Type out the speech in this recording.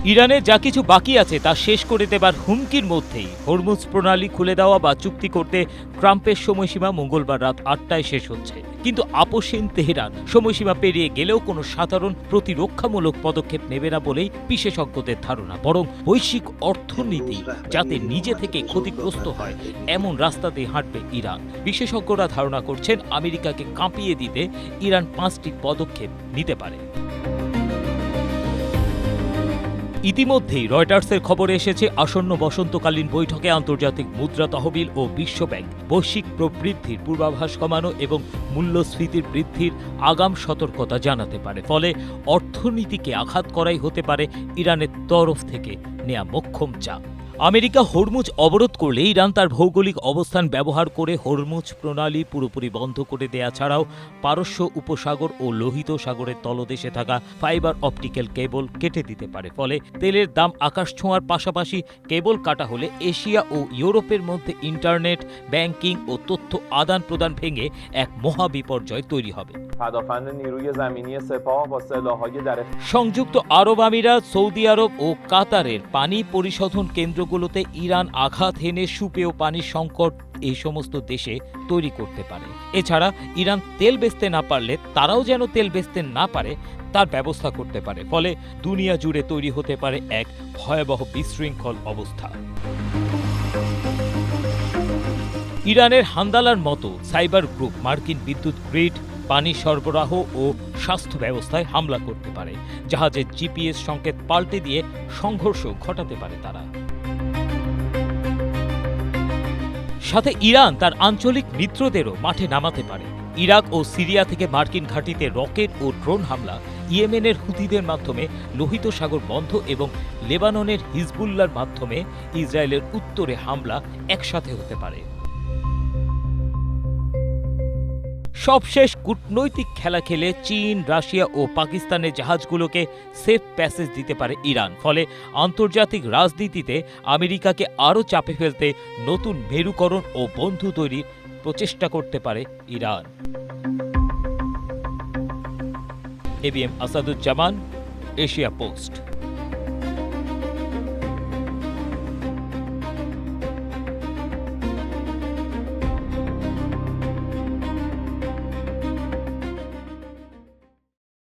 ইরানে যা কিছু বাকি আছে তা শেষ করে দেবার হুমকির মধ্যেই হরমুজ প্রণালী খুলে দেওয়া বা চুক্তি করতে ট্রাম্পের সময়সীমা মঙ্গলবার রাত ৮টায় শেষ হচ্ছে। কিন্তু আপোষহীন তেহরান সময়সীমা পেরিয়ে গেলেও কোনো সাধারণ প্রতিরক্ষামূলক পদক্ষেপ নেবে না বলেই বিশেষজ্ঞদের ধারণা, বরং বৈশ্বিক অর্থনীতি যাতে নিজে থেকে ক্ষতিগ্রস্ত হয় এমন রাস্তাতেই হাঁটবে ইরান। বিশেষজ্ঞরা ধারণা করছেন আমেরিকাকে কাঁপিয়ে দিতে ইরান ৫টি পদক্ষেপ নিতে পারে। ইতিমধ্যেই রয়টার্সের খবরে এসেছে, আসন্ন বসন্তকালীন বৈঠকে আন্তর্জাতিক মুদ্রা তহবিল ও বিশ্বব্যাংক বৈশ্বিক প্রবৃদ্ধির পূর্বাভাস কমানো এবং মূল্যস্ফীতির বৃদ্ধির আগাম সতর্কতা জানাতে পারে। ফলে অর্থনীতিকে আঘাত করাই হতে পারে ইরানের তরফ থেকে নেয়া মোক্ষম চাপ। আমেরিকা হরমুজ অবরোধ করলে ইরান তার ভৌগোলিক অবস্থান ব্যবহার করে হরমুজ প্রণালী পুরোপুরি বন্ধ করে দেয়া ছাড়াও পারস্য উপসাগর ও লোহিত সাগরের তলদেশে থাকা ফাইবার অপটিক্যাল কেবল কেটে দিতে পারে। ফলে তেলের দাম আকাশ ছোঁয়ার পাশাপাশি কেবল কাটা হলে এশিয়া ও ইউরোপের মধ্যে ইন্টারনেট, ব্যাংকিং ও তথ্য আদান প্রদান ভেঙে এক মহাবিপর্যয় তৈরি হবে। সংযুক্ত আরব আমিরাত, সৌদি আরব ও কাতারের পানি পরিশোধন কেন্দ্রগুলোতে ইরান আঘাত হেনে সুপেয় পানির সংকট এই সমস্ত দেশে তৈরি করতে পারে। এছাড়া ইরান তেল বেচতে না পারলে তারাও যেন তেল বেচতে না পারে তার ব্যবস্থা করতে পারে। ফলে দুনিয়া জুড়ে তৈরি হতে পারে এক ভয়াবহ বিশৃঙ্খল অবস্থা। ইরানের হান্দালার মতো সাইবার গ্রুপ মার্কিন বিদ্যুৎ গ্রিড, পানি সরবরাহ ও স্বাস্থ্য ব্যবস্থায় হামলা করতে পারে। জাহাজের জিপিএস সংকেত পাল্টে দিয়ে সংঘর্ষ ঘটাতে পারে তারা। সাথে ইরান তার আঞ্চলিক মিত্রদেরও মাঠে নামাতে পারে। ইরাক ও সিরিয়া থেকে মার্কিন ঘাঁটিতে রকেট ও ড্রোন হামলা, ইয়েমেনের হুথিদের মাধ্যমে লোহিত সাগর বন্ধ এবং লেবাননের হিজবুল্লাহর মাধ্যমে ইসরায়েলের উত্তরে হামলা একসাথে হতে পারে। সবশেষ কূটনৈতিক খেলা খেলে চীন, রাশিয়া ও পাকিস্তানের জাহাজগুলোকে সেফ প্যাসেজ দিতে পারে ইরান। ফলে আন্তর্জাতিক রাজনীতিতে আমেরিকাকে আরও চাপে ফেলতে নতুন মেরুকরণ ও বন্ধু তৈরির প্রচেষ্টা করতে পারে Iran. ABM Asaduzzaman, Asia post.